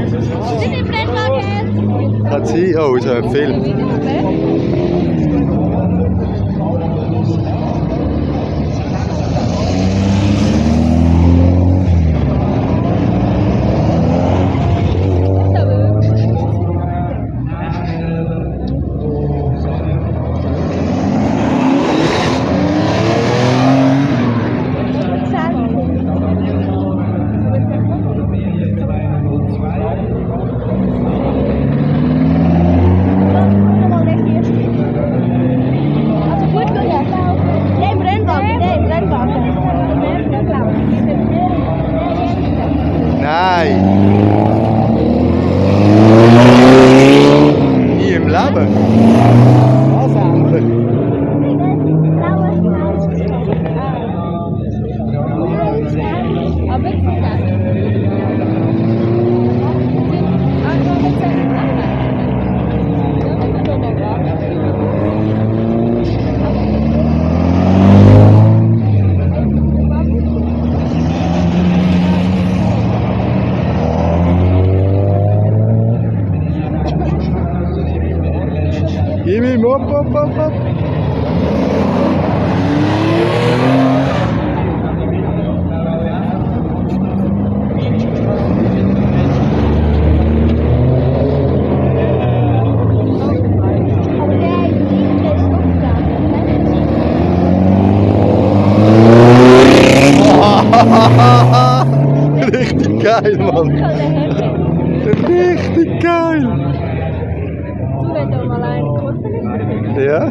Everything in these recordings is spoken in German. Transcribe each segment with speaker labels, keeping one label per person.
Speaker 1: Sind die Brennwagen?
Speaker 2: Kann sein. Oh, ist ein Film. Nein! Nie im Leben! Was endlich? Gib ihm, hopp. Richtig geil, Mann. Richtig geil.
Speaker 1: Du willst doch mal eine kurze.
Speaker 2: Ja?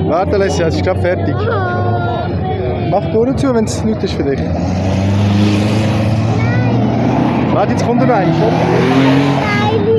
Speaker 2: Warte, Alessia, es ist gerade fertig. Mach die Ohren zu, wenn es nicht ist für dich. Warte, jetzt kommt er rein.
Speaker 1: Nein,